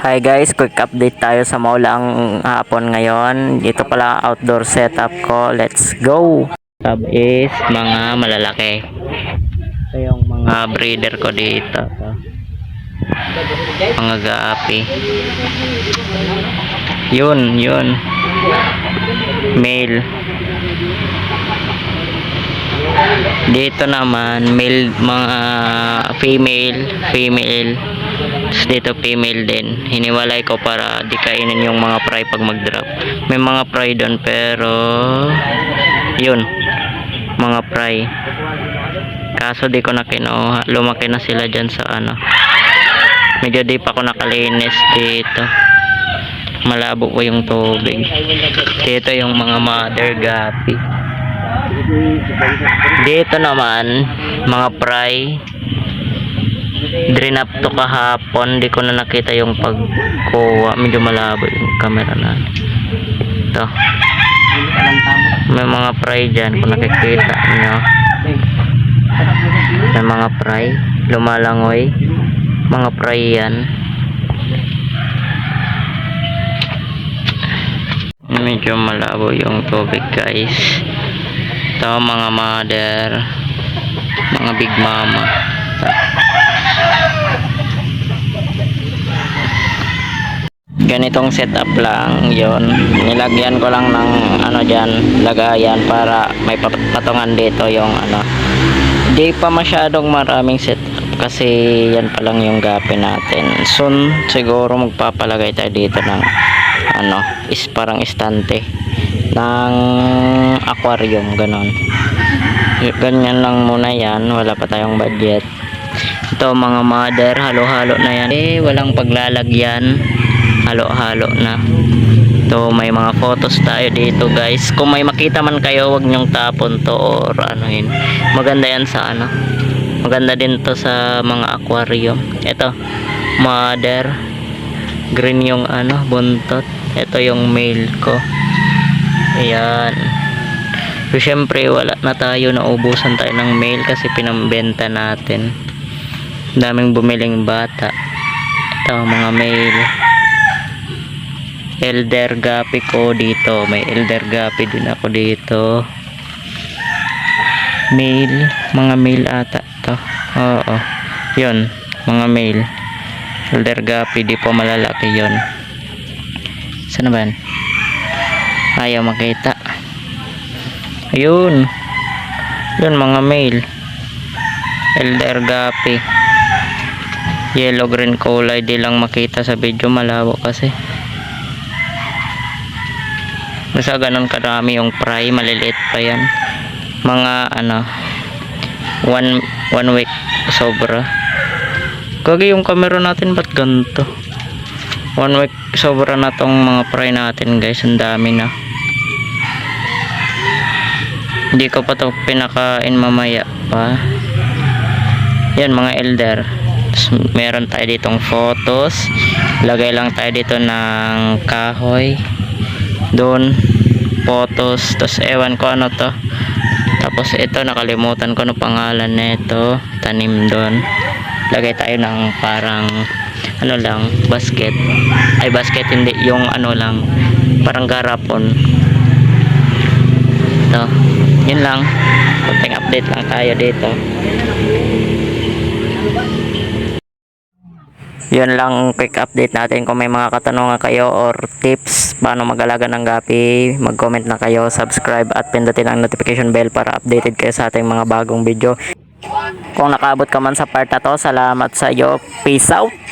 Hi guys, quick update tayo sa maulang hapon ngayon. Ito pala ang outdoor setup ko. Let's go! Tab is mga malalaki. Ito yung mga breeder ko dito. Mga gaapi. Yun. Male. Dito naman male, mga female. Tapos dito female din. Hiniwalay ko para di kainin yung mga fry pag mag-drop. May mga fry doon pero yun, mga fry. Kaso di ko na kinuha. Lumaki na sila dyan sa ano. Medyo di pa ako nakalinis dito. Malabo po yung tubig. Dito yung mga mother guppy. Dito naman mga fry. Drain up to kahapon, di ko na nakita yung pagkuha, medyo malabo yung camera na ito. May mga fry dyan kung nakikita nyo, may mga fry lumalangoy, mga fry yan. Medyo malabo yung tubig guys. Ito mga mother, mga big mama. Ganitong setup lang yon. Nilagyan ko lang ng ano dyan, lagayan para may patungan dito yung ano. Di pa masyadong maraming setup kasi yan pa lang yung gapi natin. Soon siguro magpapalagay tayo dito ng ano, is parang istante ng aquarium, ganon. Ganyan lang muna yan, wala pa tayong budget. Ito mga mother, halo-halo na yan. Walang paglalagyan, halo-halo na. Ito may mga photos tayo dito guys. Kung may makita man kayo, wag nyong tapon to or anuhin. Maganda yan sa ano. Maganda din to sa mga aquarium. Ito, mother. Green yung ano, buntot. Ito yung male ko. Ayan. So syempre wala na tayo, naubusan tayo ng male kasi pinambenta natin. Daming bumiling bata. Ito mga male. Elder guppy ko dito, may elder guppy din ako dito. Male, mga male ata to. Oo, yun, mga male. Elder guppy, di po malalaki yun. Saan na ba? Ayaw makita. Ayun, yun mga male. Elder guppy, yellow green kulay, di lang makita sa video, malabo kasi. Basta ganun karami yung fry, maliliit pa yan. Mga ano, one week sobra. Kagi yung camera natin ba't ganito? 1 week sobra na tong mga fry natin guys, ang dami na. Hindi ko pa to pinakain, mamaya pa. Yan mga elder. Meron tayo ditong photos. Lagay lang tayo dito ng kahoy. Doon photos, tapos ewan ko ano to. Tapos ito nakalimutan ko no pangalan nito, tanim doon. Lagay tayo ng parang ano lang, basket. Ay basket hindi, yung ano lang, parang garapon. Ito, yun lang. Konting update lang tayo dito. Yun lang quick update natin. Kung may mga katanungan kayo or tips paano mag-alaga ng gapi, mag-comment na kayo, subscribe at pindutin ang notification bell para updated kayo sa ating mga bagong video. Kung nakaabot ka man sa part na to, salamat sa iyo. Peace out!